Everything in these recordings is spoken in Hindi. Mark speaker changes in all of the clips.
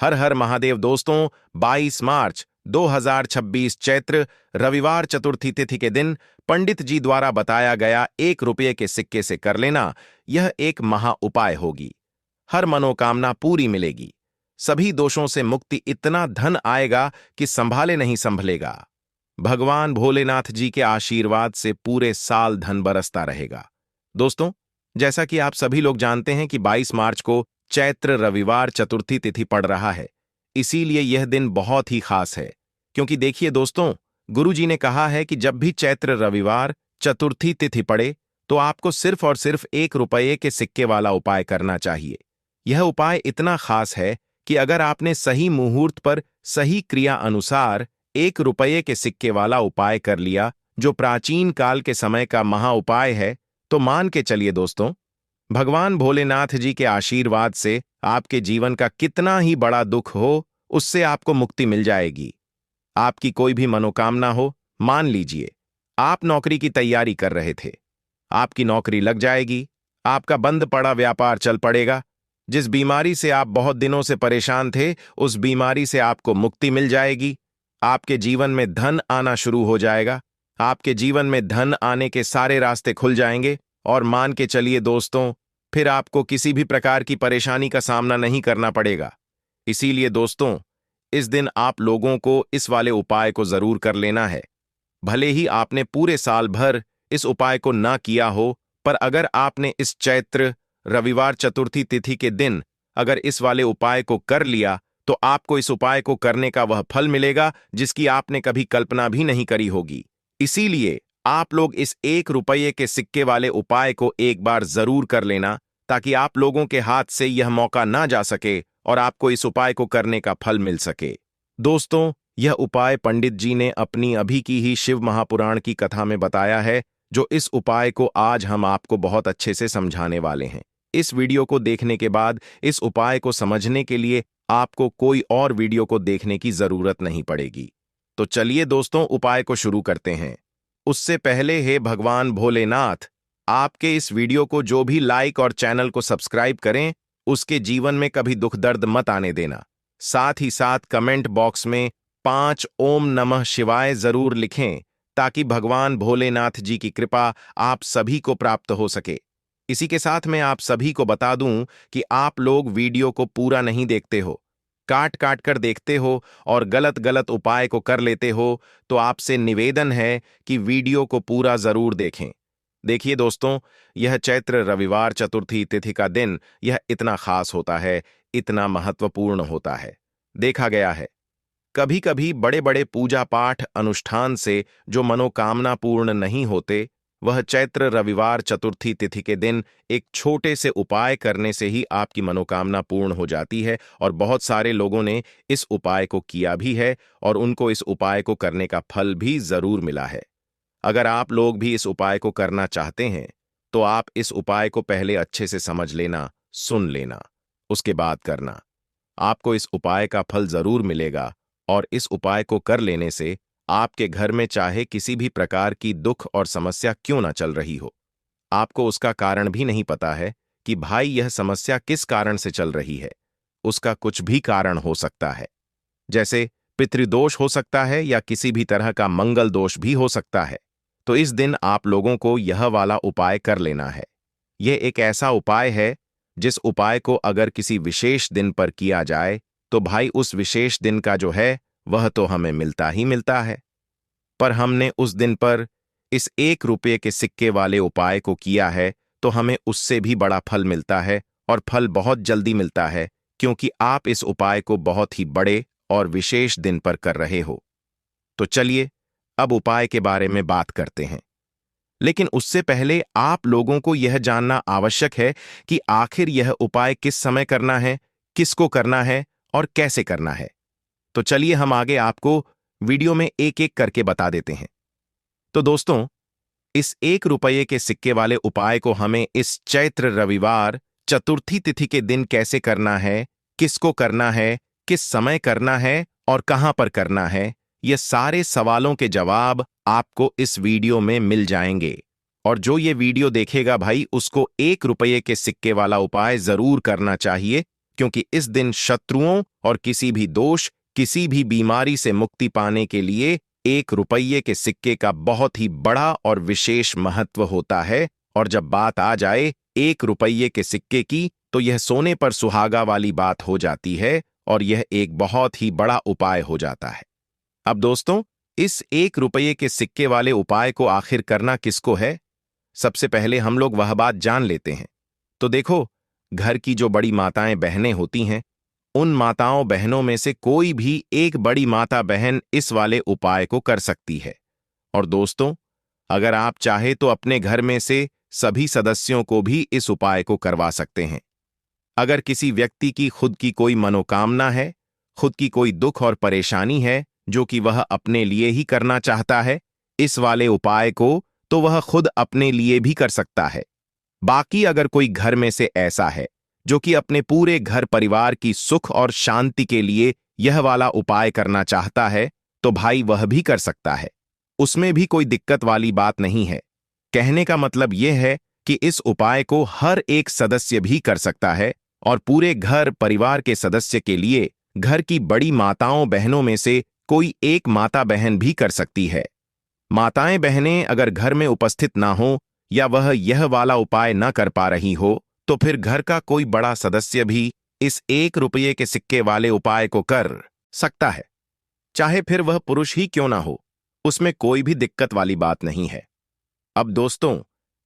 Speaker 1: हर हर महादेव दोस्तों। 22 मार्च 2026 चैत्र रविवार चतुर्थी तिथि के दिन पंडित जी द्वारा बताया गया 1 रुपये के सिक्के से कर लेना यह एक महा उपाय होगी। हर मनोकामना पूरी मिलेगी, सभी दोषों से मुक्ति, इतना धन आएगा कि संभाले नहीं संभलेगा। भगवान भोलेनाथ जी के आशीर्वाद से पूरे साल धन बरसता रहेगा। दोस्तों, जैसा कि आप सभी लोग जानते हैं कि 22 मार्च को चैत्र रविवार चतुर्थी तिथि पड़ रहा है, इसीलिए यह दिन बहुत ही खास है। क्योंकि देखिए दोस्तों, गुरुजी ने कहा है कि जब भी चैत्र रविवार चतुर्थी तिथि पड़े तो आपको सिर्फ और सिर्फ 1 रुपये के सिक्के वाला उपाय करना चाहिए। यह उपाय इतना खास है कि अगर आपने सही मुहूर्त पर सही क्रिया अनुसार 1 रुपये के सिक्के वाला उपाय कर लिया, जो प्राचीन काल के समय का महा उपाय है, तो मान के चलिए दोस्तों, भगवान भोलेनाथ जी के आशीर्वाद से आपके जीवन का कितना ही बड़ा दुख हो, उससे आपको मुक्ति मिल जाएगी। आपकी कोई भी मनोकामना हो, मान लीजिए आप नौकरी की तैयारी कर रहे थे, आपकी नौकरी लग जाएगी, आपका बंद पड़ा व्यापार चल पड़ेगा, जिस बीमारी से आप बहुत दिनों से परेशान थे उस बीमारी से आपको मुक्ति मिल जाएगी, आपके जीवन में धन आना शुरू हो जाएगा, आपके जीवन में धन आने के सारे रास्ते खुल जाएंगे और मान के चलिए दोस्तों, फिर आपको किसी भी प्रकार की परेशानी का सामना नहीं करना पड़ेगा। इसीलिए दोस्तों, इस दिन आप लोगों को इस वाले उपाय को जरूर कर लेना है। भले ही आपने पूरे साल भर इस उपाय को ना किया हो, पर अगर आपने इस चैत्र रविवार चतुर्थी तिथि के दिन अगर इस वाले उपाय को कर लिया तो आपको इस उपाय को करने का वह फल मिलेगा जिसकी आपने कभी कल्पना भी नहीं करी होगी। इसीलिए आप लोग इस 1 रुपये के सिक्के वाले उपाय को एक बार जरूर कर लेना, ताकि आप लोगों के हाथ से यह मौका ना जा सके और आपको इस उपाय को करने का फल मिल सके। दोस्तों, यह उपाय पंडित जी ने अपनी अभी की ही शिव महापुराण की कथा में बताया है, जो इस उपाय को आज हम आपको बहुत अच्छे से समझाने वाले हैं। इस वीडियो को देखने के बाद इस उपाय को समझने के लिए आपको कोई और वीडियो को देखने की जरूरत नहीं पड़ेगी। तो चलिए दोस्तों, उपाय को शुरू करते हैं। उससे पहले हे भगवान भोलेनाथ, आपके इस वीडियो को जो भी लाइक और चैनल को सब्सक्राइब करें, उसके जीवन में कभी दुख दर्द मत आने देना। साथ ही साथ कमेंट बॉक्स में 5 ओम नमः शिवाय जरूर लिखें, ताकि भगवान भोलेनाथ जी की कृपा आप सभी को प्राप्त हो सके। इसी के साथ मैं आप सभी को बता दूं कि आप लोग वीडियो को पूरा नहीं देखते हो, काट काट कर देखते हो और गलत गलत उपाय को कर लेते हो, तो आपसे निवेदन है कि वीडियो को पूरा जरूर देखें। देखिए दोस्तों, यह चैत्र रविवार चतुर्थी तिथि का दिन यह इतना खास होता है, इतना महत्वपूर्ण होता है। देखा गया है कभी कभी बड़े बड़े पूजा पाठ अनुष्ठान से जो मनोकामना पूर्ण नहीं होते, वह चैत्र रविवार चतुर्थी तिथि के दिन एक छोटे से उपाय करने से ही आपकी मनोकामना पूर्ण हो जाती है। और बहुत सारे लोगों ने इस उपाय को किया भी है और उनको इस उपाय को करने का फल भी जरूर मिला है। अगर आप लोग भी इस उपाय को करना चाहते हैं तो आप इस उपाय को पहले अच्छे से समझ लेना, सुन लेना, उसके बाद करना। आपको इस उपाय का फल जरूर मिलेगा और इस उपाय को कर लेने से आपके घर में चाहे किसी भी प्रकार की दुख और समस्या क्यों ना चल रही हो, आपको उसका कारण भी नहीं पता है कि भाई यह समस्या किस कारण से चल रही है। उसका कुछ भी कारण हो सकता है, जैसे पितृदोष हो सकता है या किसी भी तरह का मंगल दोष भी हो सकता है। तो इस दिन आप लोगों को यह वाला उपाय कर लेना है। यह एक ऐसा उपाय है जिस उपाय को अगर किसी विशेष दिन पर किया जाए तो भाई उस विशेष दिन का जो है वह तो हमें मिलता ही मिलता है। पर हमने उस दिन पर इस 1 रुपये के सिक्के वाले उपाय को किया है तो हमें उससे भी बड़ा फल मिलता है, और फल बहुत जल्दी मिलता है, क्योंकि आप इस उपाय को बहुत ही बड़े और विशेष दिन पर कर रहे हो। तो चलिए अब उपाय के बारे में बात करते हैं। लेकिन उससे पहले आप लोगों को यह जानना आवश्यक है कि आखिर यह उपाय किस समय करना है, किसको करना है और कैसे करना है। तो चलिए हम आगे आपको वीडियो में एक एक करके बता देते हैं। तो दोस्तों, इस 1 रुपये के सिक्के वाले उपाय को हमें इस चैत्र रविवार चतुर्थी तिथि के दिन कैसे करना है, किसको करना है, किस समय करना है और कहां पर करना है, ये सारे सवालों के जवाब आपको इस वीडियो में मिल जाएंगे। और जो ये वीडियो देखेगा भाई, उसको 1 रुपये के सिक्के वाला उपाय जरूर करना चाहिए, क्योंकि इस दिन शत्रुओं और किसी भी दोष, किसी भी बीमारी से मुक्ति पाने के लिए 1 रुपये के सिक्के का बहुत ही बड़ा और विशेष महत्व होता है। और जब बात आ जाए 1 रुपये के सिक्के की, तो यह सोने पर सुहागा वाली बात हो जाती है और यह एक बहुत ही बड़ा उपाय हो जाता है। अब दोस्तों, इस 1 रुपये के सिक्के वाले उपाय को आखिर करना किसको है? सबसे पहले हम लोग वह बात जान लेते हैं। तो देखो, घर की जो बड़ी माताएं बहनें होती हैं, उन माताओं बहनों में से कोई भी एक बड़ी माता बहन इस वाले उपाय को कर सकती है। और दोस्तों, अगर आप चाहे तो अपने घर में से सभी सदस्यों को भी इस उपाय को करवा सकते हैं। अगर किसी व्यक्ति की खुद की कोई मनोकामना है, खुद की कोई दुख और परेशानी है जो कि वह अपने लिए ही करना चाहता है इस वाले उपाय को, तो वह खुद अपने लिए भी कर सकता है। बाकी अगर कोई घर में से ऐसा है जो कि अपने पूरे घर परिवार की सुख और शांति के लिए यह वाला उपाय करना चाहता है, तो भाई वह भी कर सकता है। उसमें भी कोई दिक्कत वाली बात नहीं है। कहने का मतलब यह है कि इस उपाय को हर एक सदस्य भी कर सकता है और पूरे घर परिवार के सदस्य के लिए घर की बड़ी माताओं बहनों में से कोई एक माता बहन भी कर सकती है। माताएं बहनें अगर घर में उपस्थित ना हो या वह यह वाला उपाय न कर पा रही हो, तो फिर घर का कोई बड़ा सदस्य भी इस 1 रुपये के सिक्के वाले उपाय को कर सकता है, चाहे फिर वह पुरुष ही क्यों ना हो। उसमें कोई भी दिक्कत वाली बात नहीं है। अब दोस्तों,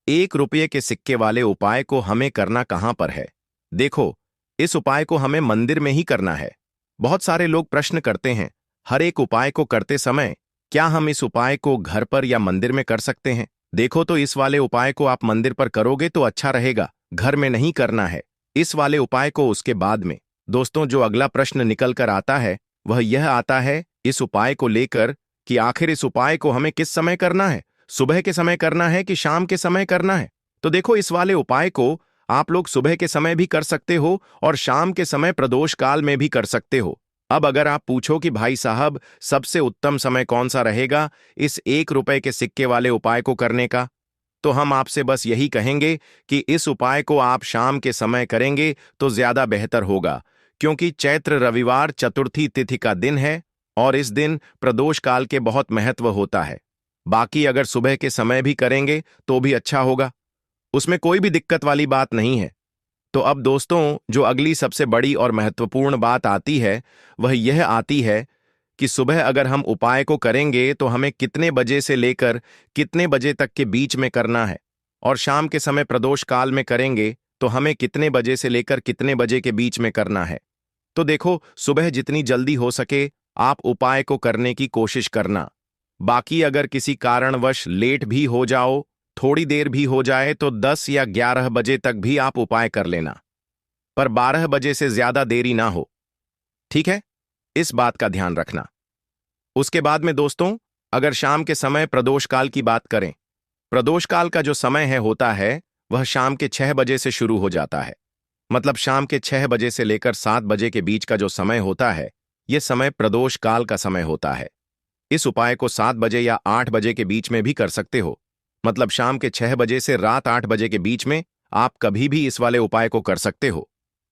Speaker 1: 1 रुपये के सिक्के वाले उपाय को हमें करना कहां पर है? देखो, इस उपाय को हमें मंदिर में ही करना है। बहुत सारे लोग प्रश्न करते हैं, हर एक उपाय को करते समय क्या हम इस उपाय को घर पर या मंदिर में कर सकते हैं? देखो, तो इस वाले उपाय को आप मंदिर पर करोगे तो अच्छा रहेगा, घर में नहीं करना है। इस वाले उपाय को उसके बाद में। दोस्तों, जो अगला प्रश्न निकल कर आता है वह यह आता है इस उपाय को लेकर कि आखिर इस उपाय को हमें किस समय करना है? सुबह के समय करना है कि शाम के समय करना है? तो देखो, इस वाले उपाय को आप लोग सुबह के समय भी कर सकते हो और शाम के समय प्रदोष काल में भी कर सकते हो। अब अगर आप पूछो कि भाई साहब, सबसे उत्तम समय कौन सा रहेगा इस 1 रुपये के सिक्के वाले उपाय को करने का, तो हम आपसे बस यही कहेंगे कि इस उपाय को आप शाम के समय करेंगे तो ज्यादा बेहतर होगा, क्योंकि चैत्र रविवार चतुर्थी तिथि का दिन है और इस दिन प्रदोष काल के बहुत महत्व होता है। बाकी अगर सुबह के समय भी करेंगे तो भी अच्छा होगा, उसमें कोई भी दिक्कत वाली बात नहीं है। तो अब दोस्तों, जो अगली सबसे बड़ी और महत्वपूर्ण बात आती है वह यह आती है कि सुबह अगर हम उपाय को करेंगे तो हमें कितने बजे से लेकर कितने बजे तक के बीच में करना है, और शाम के समय प्रदोष काल में करेंगे तो हमें कितने बजे से लेकर कितने बजे के बीच में करना है। तो देखो, सुबह जितनी जल्दी हो सके आप उपाय को करने की कोशिश करना। बाकी अगर किसी कारणवश लेट भी हो जाओ, थोड़ी देर भी हो जाए, तो 10 या 11 बजे तक भी आप उपाय कर लेना, पर 12 बजे से ज्यादा देरी ना हो, ठीक है? इस बात का ध्यान रखना। उसके बाद में दोस्तों, अगर शाम के समय प्रदोष काल की बात करें, प्रदोष काल का जो समय होता है वह शाम के 6 बजे से शुरू हो जाता है। मतलब शाम के 6 बजे से लेकर 7 बजे के बीच का जो समय होता है, यह समय प्रदोष काल का समय होता है। इस उपाय को 7 बजे या 8 बजे के बीच में भी कर सकते हो। मतलब शाम के 6 बजे से रात 8 बजे के बीच में आप कभी भी इस वाले उपाय को कर सकते हो,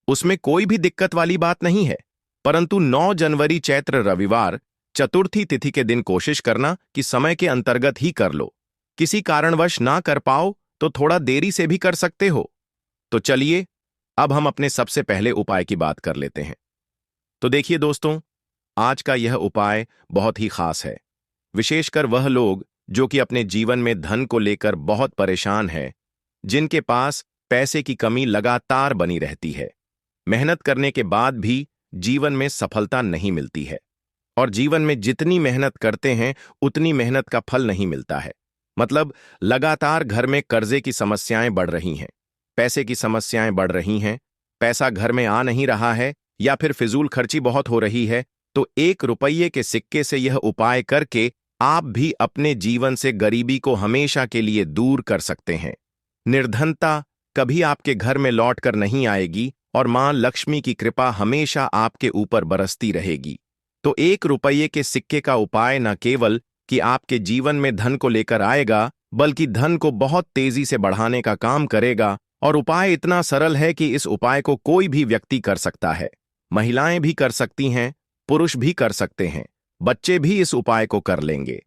Speaker 1: उसमें कोई भी दिक्कत वाली बात नहीं है। परंतु 9 जनवरी चैत्र रविवार चतुर्थी तिथि के दिन कोशिश करना कि समय के अंतर्गत ही कर लो। किसी कारणवश ना कर पाओ तो थोड़ा देरी से भी कर सकते हो। तो चलिए, अब हम अपने सबसे पहले उपाय की बात कर लेते हैं। तो देखिए दोस्तों, आज का यह उपाय बहुत ही खास है, विशेषकर वह लोग जो कि अपने जीवन में धन को लेकर बहुत परेशान हैं, जिनके पास पैसे की कमी लगातार बनी रहती है, मेहनत करने के बाद भी जीवन में सफलता नहीं मिलती है, और जीवन में जितनी मेहनत करते हैं उतनी मेहनत का फल नहीं मिलता है। मतलब लगातार घर में कर्जे की समस्याएं बढ़ रही हैं, पैसे की समस्याएं बढ़ रही हैं, पैसा घर में आ नहीं रहा है या फिर फिजूल खर्ची बहुत हो रही है। तो 1 रुपये के सिक्के से यह उपाय करके आप भी अपने जीवन से गरीबी को हमेशा के लिए दूर कर सकते हैं। निर्धनता कभी आपके घर में लौट कर नहीं आएगी और मां लक्ष्मी की कृपा हमेशा आपके ऊपर बरसती रहेगी। तो 1 रुपये के सिक्के का उपाय न केवल कि आपके जीवन में धन को लेकर आएगा, बल्कि धन को बहुत तेजी से बढ़ाने का काम करेगा और उपाय इतना सरल है कि इस उपाय को कोई भी व्यक्ति कर सकता है। महिलाएं भी कर सकती हैं, पुरुष भी कर सकते हैं, बच्चे भी इस उपाय को कर लेंगे।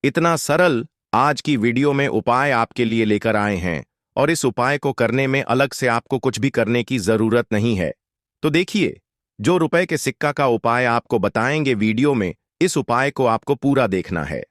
Speaker 1: इतना सरल आज की वीडियो में उपाय आपके लिए लेकर आए हैं और इस उपाय को करने में अलग से आपको कुछ भी करने की जरूरत नहीं है। तो देखिए, जो रुपए के सिक्का का उपाय आपको बताएंगे वीडियो में, इस उपाय को आपको पूरा देखना है।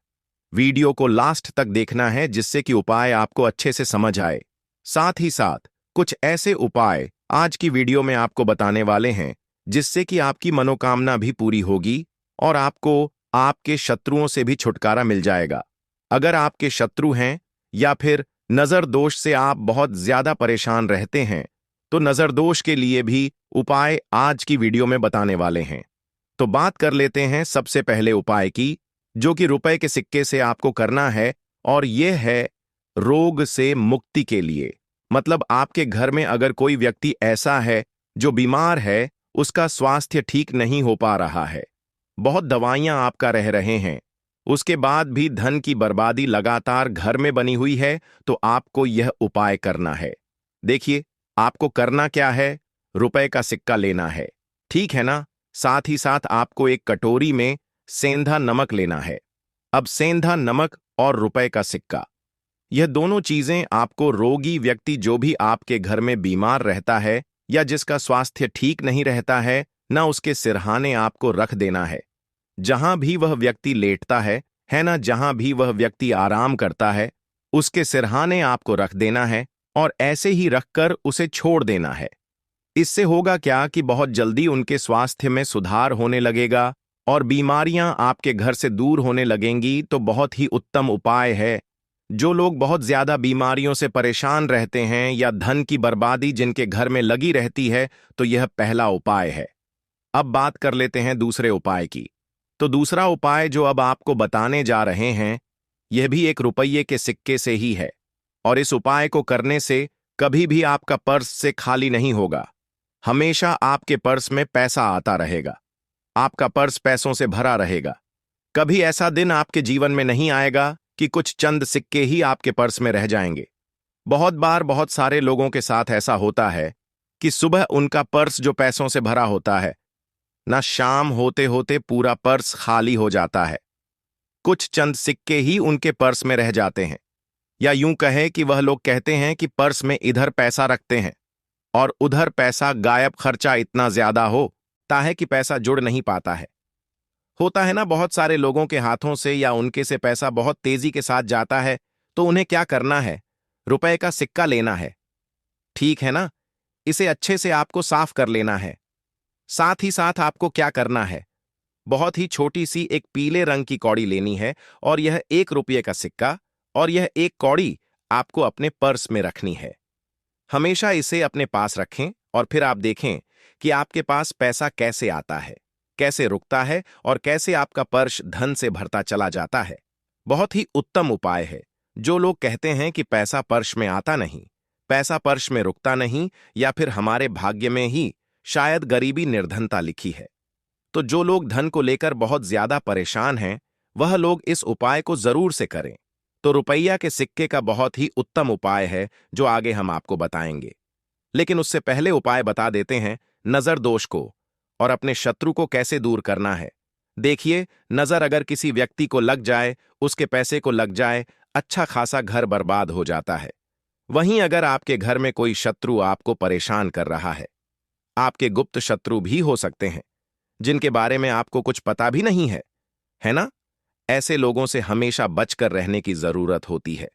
Speaker 1: वीडियो को लास्ट तक देखना है जिससे कि उपाय आपको अच्छे से समझ आए। साथ ही साथ कुछ ऐसे उपाय आज की वीडियो में आपको बताने वाले हैं जिससे कि आपकी मनोकामना भी पूरी होगी और आपको आपके शत्रुओं से भी छुटकारा मिल जाएगा। अगर आपके शत्रु हैं या फिर नजर दोष से आप बहुत ज्यादा परेशान रहते हैं तो नजर दोष के लिए भी उपाय आज की वीडियो में बताने वाले हैं। तो बात कर लेते हैं सबसे पहले उपाय की, जो कि रुपए के सिक्के से आपको करना है, और यह है रोग से मुक्ति के लिए। मतलब आपके घर में अगर कोई व्यक्ति ऐसा है जो बीमार है, उसका स्वास्थ्य ठीक नहीं हो पा रहा है, बहुत दवाइयां आपका रह रहे हैं, उसके बाद भी धन की बर्बादी लगातार घर में बनी हुई है, तो आपको यह उपाय करना है। देखिए, आपको करना क्या है, रुपए का सिक्का लेना है, ठीक है ना। साथ ही साथ आपको एक कटोरी में सेंधा नमक लेना है। अब सेंधा नमक और रुपए का सिक्का, यह दोनों चीजें आपको रोगी व्यक्ति जो भी आपके घर में बीमार रहता है या जिसका स्वास्थ्य ठीक नहीं रहता है ना, उसके सिरहाने आपको रख देना है। जहां भी वह व्यक्ति लेटता है ना, जहां भी वह व्यक्ति आराम करता है, उसके सिरहाने आपको रख देना है और ऐसे ही रखकर उसे छोड़ देना है। इससे होगा क्या कि बहुत जल्दी उनके स्वास्थ्य में सुधार होने लगेगा और बीमारियां आपके घर से दूर होने लगेंगी। तो बहुत ही उत्तम उपाय है। जो लोग बहुत ज्यादा बीमारियों से परेशान रहते हैं या धन की बर्बादी जिनके घर में लगी रहती है, तो यह पहला उपाय है। अब बात कर लेते हैं दूसरे उपाय की। तो दूसरा उपाय जो अब आपको बताने जा रहे हैं, यह भी एक रुपये के सिक्के से ही है और इस उपाय को करने से कभी भी आपका पर्स से खाली नहीं होगा। हमेशा आपके पर्स में पैसा आता रहेगा, आपका पर्स पैसों से भरा रहेगा। कभी ऐसा दिन आपके जीवन में नहीं आएगा कि कुछ चंद सिक्के ही आपके पर्स में रह जाएंगे। बहुत बार बहुत सारे लोगों के साथ ऐसा होता है कि सुबह उनका पर्स जो पैसों से भरा होता है ना, शाम होते होते पूरा पर्स खाली हो जाता है। कुछ चंद सिक्के ही उनके पर्स में रह जाते हैं, या यूं कहें कि वह लोग कहते हैं कि पर्स में इधर पैसा रखते हैं और उधर पैसा गायब, खर्चा इतना ज्यादा होता है कि पैसा जुड़ नहीं पाता है। होता है ना, बहुत सारे लोगों के हाथों से या उनके से पैसा बहुत तेजी के साथ जाता है, तो उन्हें क्या करना है, रुपए का सिक्का लेना है, ठीक है ना। इसे अच्छे से आपको साफ कर लेना है। साथ ही साथ आपको क्या करना है, बहुत ही छोटी सी एक पीले रंग की कौड़ी लेनी है और यह 1 रुपये का सिक्का और यह एक कौड़ी आपको अपने पर्स में रखनी है। हमेशा इसे अपने पास रखें और फिर आप देखें कि आपके पास पैसा कैसे आता है, कैसे रुकता है और कैसे आपका पर्स धन से भरता चला जाता है। बहुत ही उत्तम उपाय है। जो लोग कहते हैं कि पैसा पर्स में आता नहीं, पैसा पर्स में रुकता नहीं, या फिर हमारे भाग्य में ही शायद गरीबी निर्धनता लिखी है, तो जो लोग धन को लेकर बहुत ज्यादा परेशान हैं, वह लोग इस उपाय को जरूर से करें। तो रुपया के सिक्के का बहुत ही उत्तम उपाय है जो आगे हम आपको बताएंगे। लेकिन उससे पहले उपाय बता देते हैं नजर दोष को और अपने शत्रु को कैसे दूर करना है। देखिए, नजर अगर किसी व्यक्ति को लग जाए, उसके पैसे को लग जाए, अच्छा खासा घर बर्बाद हो जाता है। वहीं अगर आपके घर में कोई शत्रु आपको परेशान कर रहा है, आपके गुप्त शत्रु भी हो सकते हैं जिनके बारे में आपको कुछ पता भी नहीं है ना। ऐसे लोगों से हमेशा बचकर रहने की जरूरत होती है,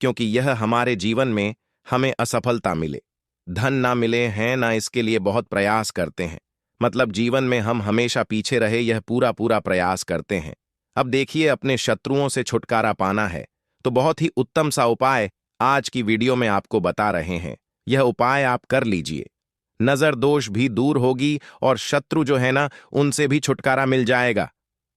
Speaker 1: क्योंकि यह हमारे जीवन में हमें असफलता मिले, धन ना मिले हैं ना, इसके लिए बहुत प्रयास करते हैं। मतलब जीवन में हम हमेशा पीछे रहे, यह पूरा पूरा प्रयास करते हैं। अब देखिए, अपने शत्रुओं से छुटकारा पाना है तो बहुत ही उत्तम सा उपाय आज की वीडियो में आपको बता रहे हैं। यह उपाय आप कर लीजिए, नजर दोष भी दूर होगी और शत्रु जो है ना, उनसे भी छुटकारा मिल जाएगा।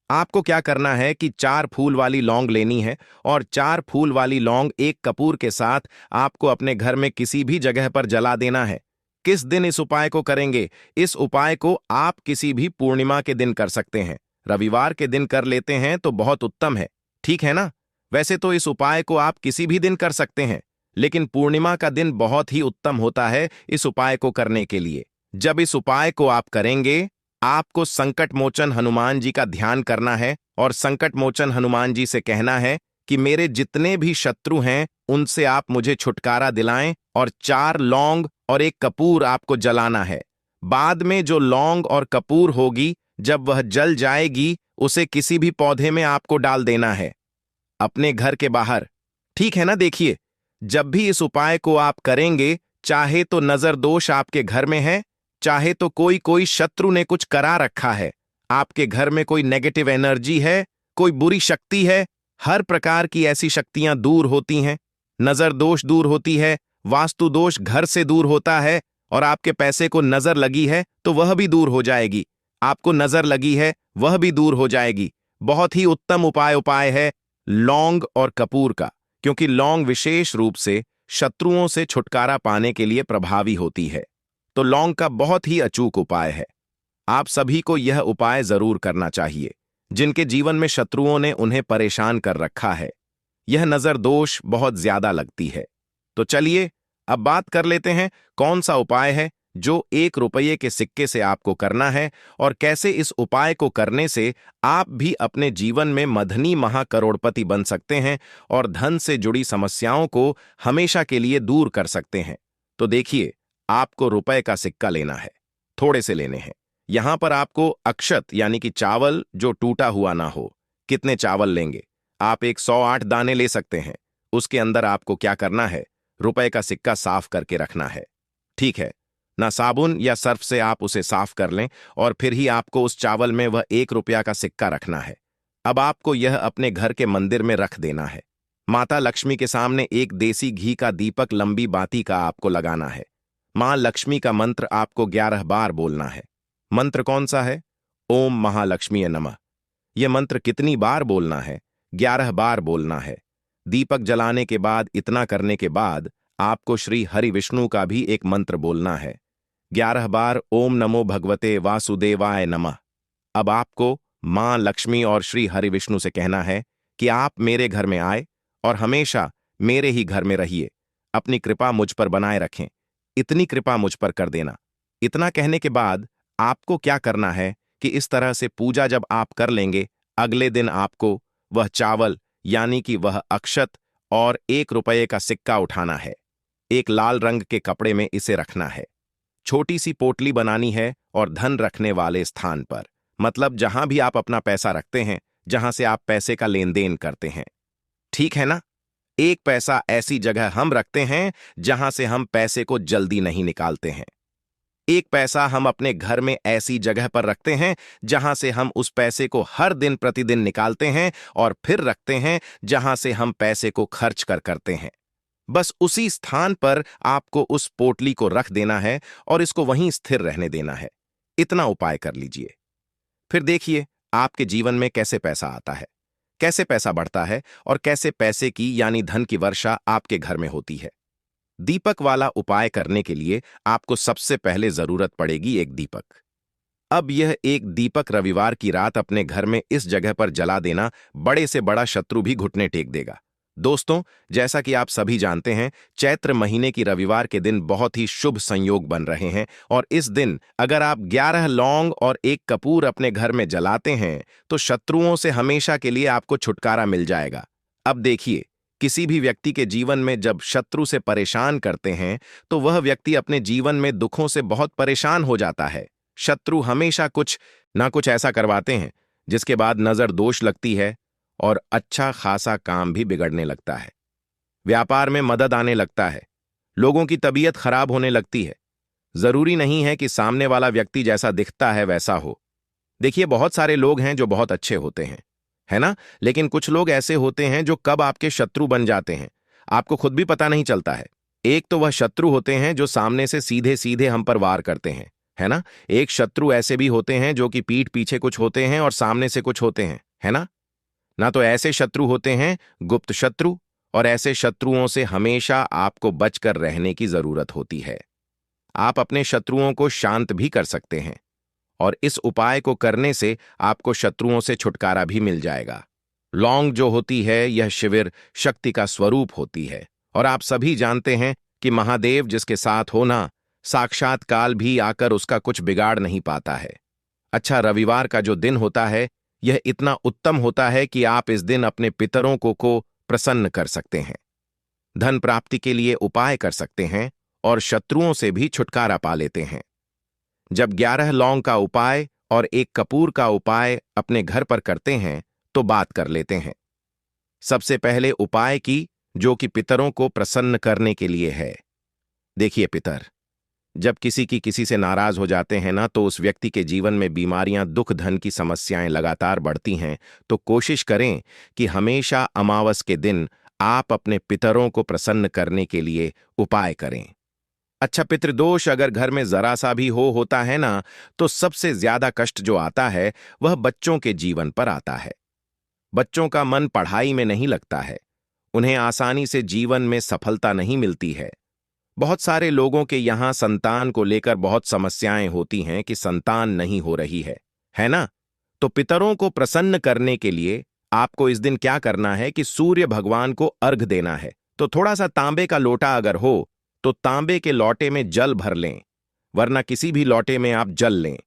Speaker 1: आपको क्या करना है कि 4 फूल वाली लौंग लेनी है और 4 फूल वाली लौंग एक कपूर के साथ आपको अपने घर में किसी भी जगह पर जला देना है। किस दिन इस उपाय को करेंगे? इस उपाय को आप किसी भी पूर्णिमा के दिन कर सकते हैं। रविवार के दिन कर लेते हैं तो बहुत उत्तम है, ठीक है ना। वैसे तो इस उपाय को आप किसी भी दिन कर सकते हैं, लेकिन पूर्णिमा का दिन बहुत ही उत्तम होता है इस उपाय को करने के लिए। जब इस उपाय को आप करेंगे, आपको संकट मोचन हनुमान जी का ध्यान करना है और संकट मोचन हनुमान जी से कहना है कि मेरे जितने भी शत्रु हैं उनसे आप मुझे छुटकारा दिलाएं, और 4 लौंग और 1 कपूर आपको जलाना है। बाद में जो लौंग और कपूर होगी, जब वह जल जाएगी, उसे किसी भी पौधे में आपको डाल देना है, अपने घर के बाहर। ठीक है ना? देखिए, जब भी इस उपाय को आप करेंगे, चाहे तो नजर दोष आपके घर में है, चाहे तो कोई शत्रु ने कुछ करा रखा है, आपके घर में कोई नेगेटिव एनर्जी है, कोई बुरी शक्ति है, हर प्रकार की ऐसी शक्तियां दूर होती हैं। नजर दोष दूर होती है, वास्तु दोष घर से दूर होता है, और आपके पैसे को नजर लगी है तो वह भी दूर हो जाएगी। आपको नजर लगी है, वह भी दूर हो जाएगी। बहुत ही उत्तम उपाय है लौंग और कपूर का, क्योंकि लौंग विशेष रूप से शत्रुओं से छुटकारा पाने के लिए प्रभावी होती है। तो लौंग का बहुत ही अचूक उपाय है। आप सभी को यह उपाय जरूर करना चाहिए, जिनके जीवन में शत्रुओं ने उन्हें परेशान कर रखा है। यह नजर दोष बहुत ज्यादा लगती है। तो चलिए अब बात कर लेते हैं कौन सा उपाय है जो 1 रुपये के सिक्के से आपको करना है, और कैसे इस उपाय को करने से आप भी अपने जीवन में मधनी महाकरोड़पति बन सकते हैं और धन से जुड़ी समस्याओं को हमेशा के लिए दूर कर सकते हैं। तो देखिए, आपको रुपए का सिक्का लेना है, थोड़े से लेने हैं। यहां पर आपको अक्षत यानी कि चावल जो टूटा हुआ ना हो। कितने चावल लेंगे? आप 108 दाने ले सकते हैं। उसके अंदर आपको क्या करना है? रुपए का सिक्का साफ करके रखना है। ठीक है ना? साबुन या सर्फ से आप उसे साफ कर लें, और फिर ही आपको उस चावल में वह 1 रुपया का सिक्का रखना है। अब आपको यह अपने घर के मंदिर में रख देना है। माता लक्ष्मी के सामने एक देसी घी का दीपक लंबी बाती का आपको लगाना है। मां लक्ष्मी का मंत्र आपको 11 बार बोलना है। मंत्र कौन सा है? ओम महालक्ष्मी नमः। यह मंत्र कितनी बार बोलना है? 11 बार बोलना है। दीपक जलाने के बाद, इतना करने के बाद आपको श्री हरि विष्णु का भी एक मंत्र बोलना है। 11 बार ओम नमो भगवते वासुदेवाय नमः। अब आपको मां लक्ष्मी और श्री हरि विष्णु से कहना है कि आप मेरे घर में आए और हमेशा मेरे ही घर में रहिए। अपनी कृपा मुझ पर बनाए रखें। इतनी कृपा मुझ पर कर देना। इतना कहने के बाद आपको क्या करना है कि इस तरह से पूजा जब आप कर लेंगे, अगले दिन आपको वह चावल यानी कि वह अक्षत और 1 रुपये का सिक्का उठाना है। एक लाल रंग के कपड़े में इसे रखना है। छोटी सी पोटली बनानी है और धन रखने वाले स्थान पर, मतलब जहां भी आप अपना पैसा रखते हैं, जहां से आप पैसे का लेन देन करते हैं। ठीक है ना? 1 पैसा ऐसी जगह हम रखते हैं जहां से हम पैसे को जल्दी नहीं निकालते हैं। 1 पैसा हम अपने घर में ऐसी जगह पर रखते हैं जहां से हम उस पैसे को हर दिन प्रतिदिन निकालते हैं और फिर रखते हैं जहां से हम पैसे को खर्च करते हैं। बस उसी स्थान पर आपको उस पोटली को रख देना है और इसको वहीं स्थिर रहने देना है। इतना उपाय कर लीजिए। फिर देखिए आपके जीवन में कैसे पैसा आता है, कैसे पैसा बढ़ता है, और कैसे पैसे की यानी धन की वर्षा आपके घर में होती है। दीपक वाला उपाय करने के लिए आपको सबसे पहले जरूरत पड़ेगी एक दीपक। अब यह एक दीपक रविवार की रात अपने घर में इस जगह पर जला देना, बड़े से बड़ा शत्रु भी घुटने टेक देगा। दोस्तों, जैसा कि आप सभी जानते हैं, चैत्र महीने की रविवार के दिन बहुत ही शुभ संयोग बन रहे हैं, और इस दिन अगर आप 11 लौंग और 1 कपूर अपने घर में जलाते हैं तो शत्रुओं से हमेशा के लिए आपको छुटकारा मिल जाएगा। अब देखिए, किसी भी व्यक्ति के जीवन में जब शत्रु से परेशान करते हैं तो वह व्यक्ति अपने जीवन में दुखों से बहुत परेशान हो जाता है। शत्रु हमेशा कुछ ना कुछ ऐसा करवाते हैं जिसके बाद नजर दोष लगती है और अच्छा खासा काम भी बिगड़ने लगता है। व्यापार में मदद आने लगता है, लोगों की तबीयत खराब होने लगती है। जरूरी नहीं है कि सामने वाला व्यक्ति जैसा दिखता है वैसा हो। देखिए, बहुत सारे लोग हैं जो बहुत अच्छे होते हैं, है ना? लेकिन कुछ लोग ऐसे होते हैं जो कब आपके शत्रु बन जाते हैं आपको खुद भी पता नहीं चलता है। एक तो वह शत्रु होते हैं जो सामने से सीधे सीधे हम पर वार करते हैं, है ना? एक शत्रु ऐसे भी होते हैं जो कि पीठ पीछे कुछ होते हैं और सामने से कुछ होते हैं, है ना? ना तो ऐसे शत्रु होते हैं गुप्त शत्रु, और ऐसे शत्रुओं से हमेशा आपको बचकर रहने की जरूरत होती है। आप अपने शत्रुओं को शांत भी कर सकते हैं, और इस उपाय को करने से आपको शत्रुओं से छुटकारा भी मिल जाएगा। लौंग जो होती है, यह शिविर शक्ति का स्वरूप होती है, और आप सभी जानते हैं कि महादेव जिसके साथ होना, साक्षात काल भी आकर उसका कुछ बिगाड़ नहीं पाता है। अच्छा, रविवार का जो दिन होता है यह इतना उत्तम होता है कि आप इस दिन अपने पितरों को प्रसन्न कर सकते हैं, धन प्राप्ति के लिए उपाय कर सकते हैं और शत्रुओं से भी छुटकारा पा लेते हैं। जब 11 लौंग का उपाय और 1 कपूर का उपाय अपने घर पर करते हैं तो बात कर लेते हैं। सबसे पहले उपाय की, जो कि पितरों को प्रसन्न करने के लिए है। देखिए पितर, जब किसी से नाराज हो जाते हैं ना, तो उस व्यक्ति के जीवन में बीमारियां, दुख, धन की समस्याएं लगातार बढ़ती हैं। तो कोशिश करें कि हमेशा अमावस के दिन आप अपने पितरों को प्रसन्न करने के लिए उपाय करें। अच्छा, पितृदोष अगर घर में जरा सा भी होता है ना, तो सबसे ज्यादा कष्ट जो आता है वह बच्चों के जीवन पर आता है। बच्चों का मन पढ़ाई में नहीं लगता है, उन्हें आसानी से जीवन में सफलता नहीं मिलती है। बहुत सारे लोगों के यहाँ संतान को लेकर बहुत समस्याएं होती हैं कि संतान नहीं हो रही है ना? तो पितरों को प्रसन्न करने के लिए आपको इस दिन क्या करना है कि सूर्य भगवान को अर्घ देना है। तो थोड़ा सा तांबे का लोटा अगर हो तो तांबे के लोटे में जल भर लें, वरना किसी भी लोटे में आप जल लें।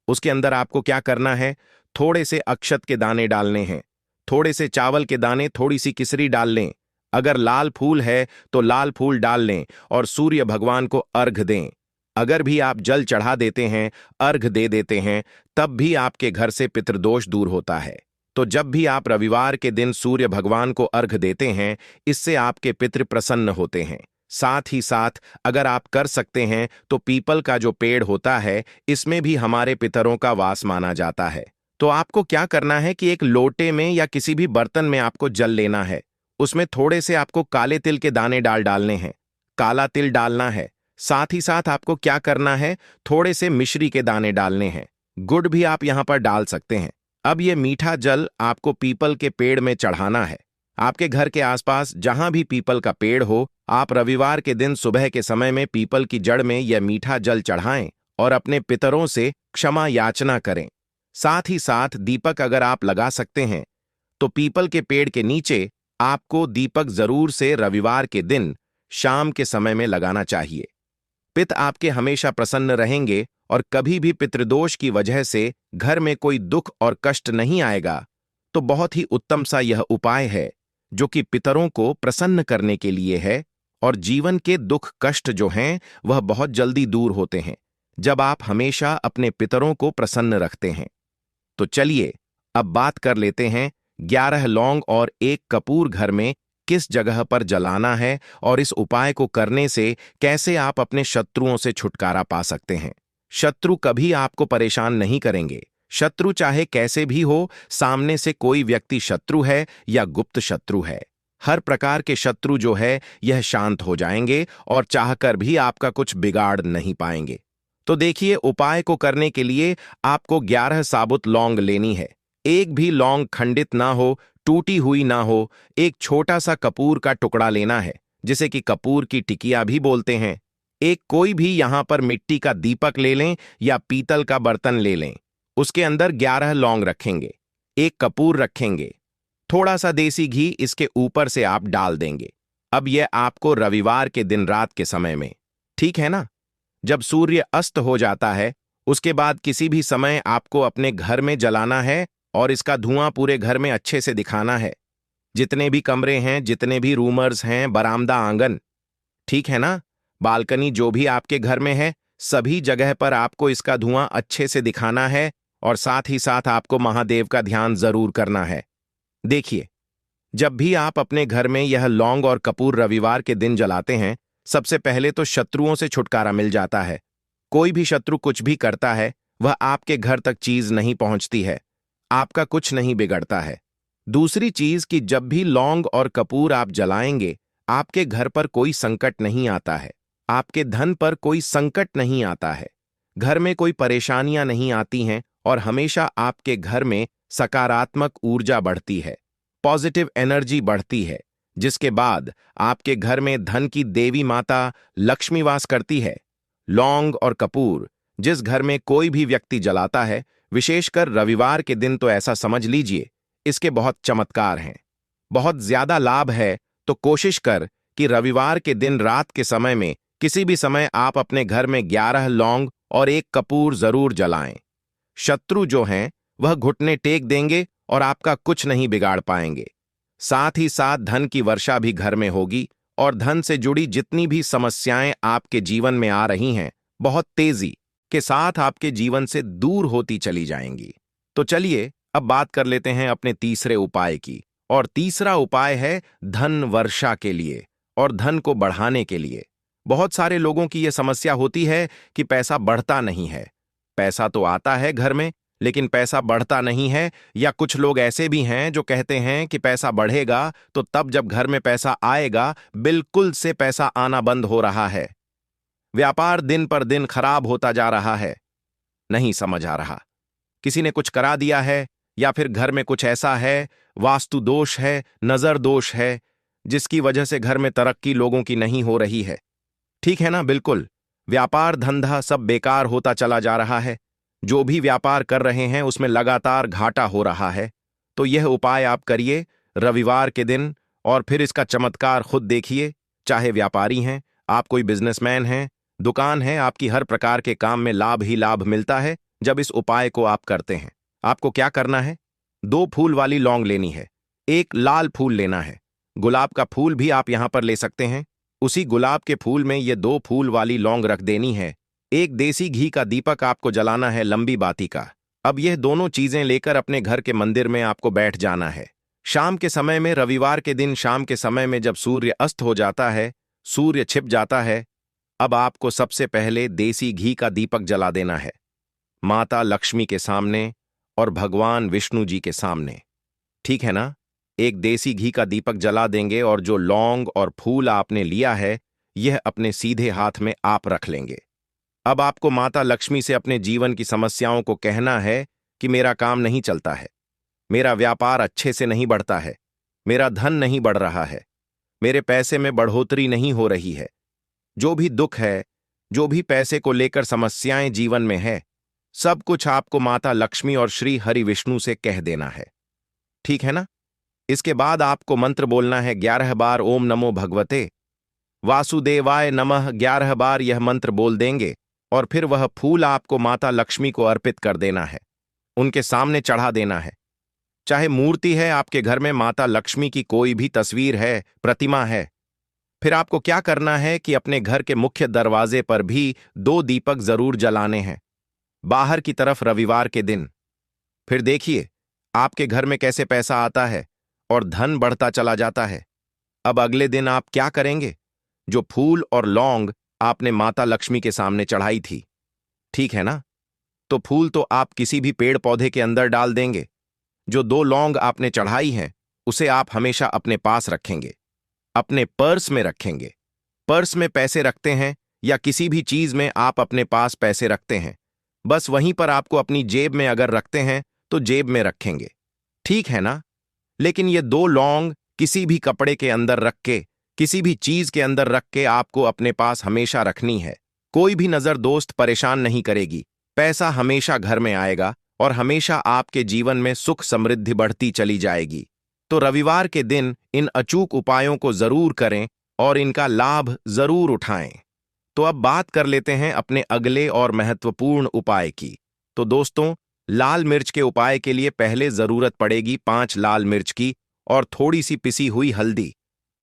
Speaker 1: उसके अंदर आपको क्या करना है, थोड़े से अक्षत के दाने डालने हैं, थोड़े से चावल के दाने, थोड़ी सी किसरी डाल लें। अगर लाल फूल है तो लाल फूल डाल लें और सूर्य भगवान को अर्घ दें। अगर भी आप जल चढ़ा देते हैं, अर्घ दे देते हैं, तब भी आपके घर से पितृदोष दूर होता है। तो जब भी आप रविवार के दिन सूर्य भगवान को अर्घ देते हैं, इससे आपके पितृ प्रसन्न होते हैं। साथ ही साथ अगर आप कर सकते हैं तो पीपल का जो पेड़ होता है, इसमें भी हमारे पितरों का वास माना जाता है। तो आपको क्या करना है कि एक लोटे में या किसी भी बर्तन में आपको जल लेना है, उसमें थोड़े से आपको काले तिल के दाने डालने हैं, काला तिल डालना है। साथ ही साथ आपको क्या करना है, थोड़े से मिश्री के दाने डालने हैं, गुड़ भी आप यहां पर डाल सकते हैं। अब ये मीठा जल आपको पीपल के पेड़ में चढ़ाना है। आपके घर के आसपास जहां भी पीपल का पेड़ हो, आप रविवार के दिन सुबह के समय में पीपल की जड़ में यह मीठा जल चढ़ाएं और अपने पितरों से क्षमा याचना करें। साथ ही साथ दीपक अगर आप लगा सकते हैं तो पीपल के पेड़ के नीचे आपको दीपक जरूर से रविवार के दिन शाम के समय में लगाना चाहिए। पिता आपके हमेशा प्रसन्न रहेंगे और कभी भी पितृदोष की वजह से घर में कोई दुख और कष्ट नहीं आएगा। तो बहुत ही उत्तम सा यह उपाय है जो कि पितरों को प्रसन्न करने के लिए है, और जीवन के दुख कष्ट जो हैं वह बहुत जल्दी दूर होते हैं जब आप हमेशा अपने पितरों को प्रसन्न रखते हैं। तो चलिए अब बात कर लेते हैं 11 लौंग और 1 कपूर घर में किस जगह पर जलाना है और इस उपाय को करने से कैसे आप अपने शत्रुओं से छुटकारा पा सकते हैं। शत्रु कभी आपको परेशान नहीं करेंगे। शत्रु चाहे कैसे भी हो, सामने से कोई व्यक्ति शत्रु है या गुप्त शत्रु है, हर प्रकार के शत्रु जो है यह शांत हो जाएंगे और चाहकर भी आपका कुछ बिगाड़ नहीं पाएंगे। तो देखिए, उपाय को करने के लिए आपको 11 साबुत लौंग लेनी है। एक भी लौंग खंडित ना हो, टूटी हुई ना हो। एक छोटा सा कपूर का टुकड़ा लेना है, जिसे कि कपूर की टिकिया भी बोलते हैं। एक कोई भी यहां पर मिट्टी का दीपक ले लें या पीतल का बर्तन ले लें। उसके अंदर 11 लौंग रखेंगे, 1 कपूर रखेंगे, थोड़ा सा देसी घी इसके ऊपर से आप डाल देंगे। अब यह आपको रविवार के दिन रात के समय में, ठीक है ना, जब सूर्य अस्त हो जाता है, उसके बाद किसी भी समय आपको अपने घर में जलाना है और इसका धुआं पूरे घर में अच्छे से दिखाना है। जितने भी कमरे हैं, जितने भी रूमर्स हैं, बरामदा, आंगन, ठीक है ना, बालकनी, जो भी आपके घर में है, सभी जगह पर आपको इसका धुआं अच्छे से दिखाना है और साथ ही साथ आपको महादेव का ध्यान जरूर करना है। देखिए, जब भी आप अपने घर में यह लौंग और कपूर रविवार के दिन जलाते हैं, सबसे पहले तो शत्रुओं से छुटकारा मिल जाता है। कोई भी शत्रु कुछ भी करता है, वह आपके घर तक चीज नहीं पहुंचती है, आपका कुछ नहीं बिगड़ता है। दूसरी चीज कि जब भी लौंग और कपूर आप जलाएंगे, आपके घर पर कोई संकट नहीं आता है, आपके धन पर कोई संकट नहीं आता है, घर में कोई परेशानियां नहीं आती हैं और हमेशा आपके घर में सकारात्मक ऊर्जा बढ़ती है, पॉजिटिव एनर्जी बढ़ती है, जिसके बाद आपके घर में धन की देवी माता लक्ष्मी वास करती है। लौंग और कपूर जिस घर में कोई भी व्यक्ति जलाता है, विशेषकर रविवार के दिन, तो ऐसा समझ लीजिए इसके बहुत चमत्कार हैं, बहुत ज्यादा लाभ है। तो कोशिश कर कि रविवार के दिन रात के समय में किसी भी समय आप अपने घर में 11 लौंग और एक कपूर जरूर जलाएं। शत्रु जो हैं वह घुटने टेक देंगे और आपका कुछ नहीं बिगाड़ पाएंगे। साथ ही साथ धन की वर्षा भी घर में होगी और धन से जुड़ी जितनी भी समस्याएं आपके जीवन में आ रही हैं बहुत तेजी के साथ आपके जीवन से दूर होती चली जाएंगी। तो चलिए अब बात कर लेते हैं अपने तीसरे उपाय की। और तीसरा उपाय है धन वर्षा के लिए और धन को बढ़ाने के लिए। बहुत सारे लोगों की यह समस्या होती है कि पैसा बढ़ता नहीं है। पैसा तो आता है घर में लेकिन पैसा बढ़ता नहीं है, या कुछ लोग ऐसे भी हैं जो कहते हैं कि पैसा बढ़ेगा तो तब जब घर में पैसा आएगा, बिल्कुल से पैसा आना बंद हो रहा है। व्यापार दिन पर दिन खराब होता जा रहा है। नहीं समझ आ रहा, किसी ने कुछ करा दिया है या फिर घर में कुछ ऐसा है, वास्तु दोष है, नजर दोष है, जिसकी वजह से घर में तरक्की लोगों की नहीं हो रही है। ठीक है ना? बिल्कुल व्यापार धंधा सब बेकार होता चला जा रहा है। जो भी व्यापार कर रहे हैं उसमें लगातार घाटा हो रहा है। तो यह उपाय आप करिए रविवार के दिन और फिर इसका चमत्कार खुद देखिए। चाहे व्यापारी हैं, आप कोई बिजनेसमैन हैं, दुकान है, आपकी हर प्रकार के काम में लाभ ही लाभ मिलता है जब इस उपाय को आप करते हैं। आपको क्या करना है? 2 फूल वाली लौंग लेनी है, 1 लाल फूल लेना है, गुलाब का फूल भी आप यहां पर ले सकते हैं। उसी गुलाब के फूल में ये 2 फूल वाली लौंग रख देनी है। 1 देसी घी का दीपक आपको जलाना है, लंबी बाती का। अब यह दोनों चीजें लेकर अपने घर के मंदिर में आपको बैठ जाना है। शाम के समय में, रविवार के दिन शाम के समय में जब सूर्य अस्त हो जाता है, सूर्य छिप जाता है, अब आपको सबसे पहले देसी घी का दीपक जला देना है माता लक्ष्मी के सामने और भगवान विष्णु जी के सामने। ठीक है ना? 1 देसी घी का दीपक जला देंगे और जो लौंग और फूल आपने लिया है यह अपने सीधे हाथ में आप रख लेंगे। अब आपको माता लक्ष्मी से अपने जीवन की समस्याओं को कहना है कि मेरा काम नहीं चलता है, मेरा व्यापार अच्छे से नहीं बढ़ता है, मेरा धन नहीं बढ़ रहा है, मेरे पैसे में बढ़ोतरी नहीं हो रही है। जो भी दुख है, जो भी पैसे को लेकर समस्याएं जीवन में है, सब कुछ आपको माता लक्ष्मी और श्री हरि विष्णु से कह देना है। ठीक है ना? इसके बाद आपको मंत्र बोलना है 11 बार, ओम नमो भगवते वासुदेवाय नमः। 11 बार यह मंत्र बोल देंगे और फिर वह फूल आपको माता लक्ष्मी को अर्पित कर देना है, उनके सामने चढ़ा देना है। चाहे मूर्ति है आपके घर में, माता लक्ष्मी की कोई भी तस्वीर है, प्रतिमा है, फिर आपको क्या करना है कि अपने घर के मुख्य दरवाजे पर भी 2 दीपक जरूर जलाने हैं, बाहर की तरफ रविवार के दिन। फिर देखिए आपके घर में कैसे पैसा आता है और धन बढ़ता चला जाता है। अब अगले दिन आप क्या करेंगे? जो फूल और लौंग आपने माता लक्ष्मी के सामने चढ़ाई थी, ठीक है ना, तो फूल तो आप किसी भी पेड़ पौधे के अंदर डाल देंगे। जो 2 लौंग आपने चढ़ाई हैं उसे आप हमेशा अपने पास रखेंगे, अपने पर्स में रखेंगे। पर्स में पैसे रखते हैं या किसी भी चीज में आप अपने पास पैसे रखते हैं, बस वहीं पर आपको अपनी जेब में अगर रखते हैं तो जेब में रखेंगे। ठीक है ना? लेकिन ये 2 लौंग किसी भी कपड़े के अंदर रख के, किसी भी चीज के अंदर रख के आपको अपने पास हमेशा रखनी है। कोई भी नजर दोस्त परेशान नहीं करेगी, पैसा हमेशा घर में आएगा और हमेशा आपके जीवन में सुख समृद्धि बढ़ती चली जाएगी। तो रविवार के दिन इन अचूक उपायों को जरूर करें और इनका लाभ जरूर उठाएं। तो अब बात कर लेते हैं अपने अगले और महत्वपूर्ण उपाय की। तो दोस्तों, लाल मिर्च के उपाय के लिए पहले जरूरत पड़ेगी 5 लाल मिर्च की और थोड़ी सी पिसी हुई हल्दी।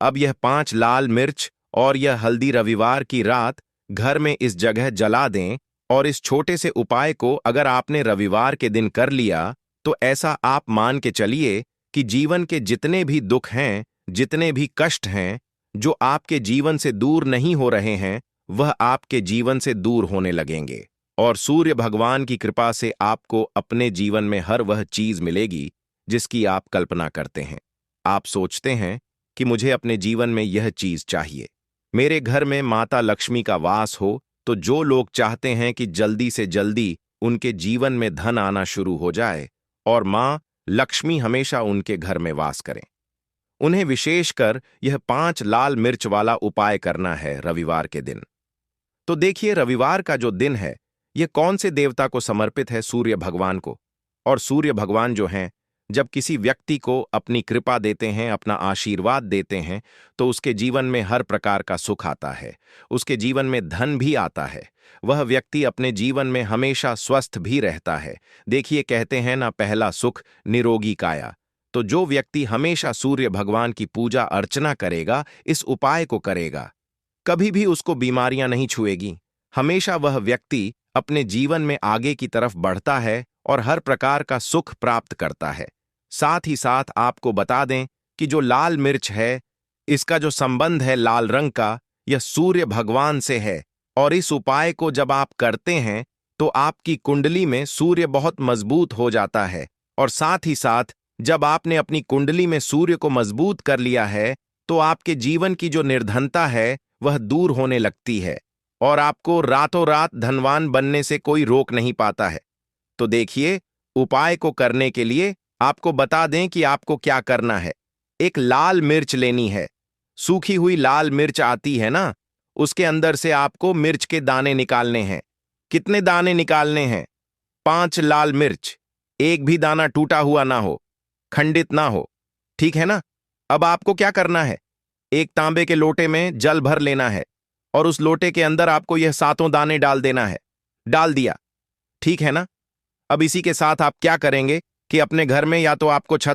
Speaker 1: अब यह 5 लाल मिर्च और यह हल्दी रविवार की रात घर में इस जगह जला दें। और इस छोटे से उपाय को अगर आपने रविवार के दिन कर लिया तो ऐसा आप मान के चलिए कि जीवन के जितने भी दुख हैं, जितने भी कष्ट हैं, जो आपके जीवन से दूर नहीं हो रहे हैं, वह आपके जीवन से दूर होने लगेंगे। और सूर्य भगवान की कृपा से आपको अपने जीवन में हर वह चीज मिलेगी जिसकी आप कल्पना करते हैं। आप सोचते हैं कि मुझे अपने जीवन में यह चीज चाहिए, मेरे घर में माता लक्ष्मी का वास हो। तो जो लोग चाहते हैं कि जल्दी से जल्दी उनके जीवन में धन आना शुरू हो जाए और मां लक्ष्मी हमेशा उनके घर में वास करें, उन्हें विशेषकर यह 5 लाल मिर्च वाला उपाय करना है रविवार के दिन। तो देखिए रविवार का जो दिन है यह कौन से देवता को समर्पित है? सूर्य भगवान को। और सूर्य भगवान जो हैं जब किसी व्यक्ति को अपनी कृपा देते हैं, अपना आशीर्वाद देते हैं, तो उसके जीवन में हर प्रकार का सुख आता है, उसके जीवन में धन भी आता है। वह व्यक्ति अपने जीवन में हमेशा स्वस्थ भी रहता है। देखिए, कहते हैं ना, पहला सुख निरोगी काया। तो जो व्यक्ति हमेशा सूर्य भगवान की पूजा अर्चना करेगा, इस उपाय को करेगा, कभी भी उसको बीमारियां नहीं छुएगी। हमेशा वह व्यक्ति अपने जीवन में आगे की तरफ बढ़ता है और हर प्रकार का सुख प्राप्त करता है। साथ ही साथ आपको बता दें कि जो लाल मिर्च है, इसका जो संबंध है लाल रंग का, यह सूर्य भगवान से है। और इस उपाय को जब आप करते हैं तो आपकी कुंडली में सूर्य बहुत मजबूत हो जाता है। और साथ ही साथ जब आपने अपनी कुंडली में सूर्य को मजबूत कर लिया है, तो आपके जीवन की जो निर्धनता है वह दूर होने लगती है और आपको रातों रात धनवान बनने से कोई रोक नहीं पाता है। तो देखिए, उपाय को करने के लिए आपको बता दें कि आपको क्या करना है। एक लाल मिर्च लेनी है, सूखी हुई लाल मिर्च आती है ना, उसके अंदर से आपको मिर्च के दाने निकालने हैं। कितने दाने निकालने हैं? 5 लाल मिर्च। एक भी दाना टूटा हुआ ना हो, खंडित ना हो, ठीक है ना। अब आपको क्या करना है, एक तांबे के लोटे में जल भर लेना है और उस लोटे के अंदर आपको यह 7 दाने डाल देना है। डाल दिया, ठीक है ना। अब इसी के साथ आप क्या करेंगे कि अपने घर में या तो आपको छत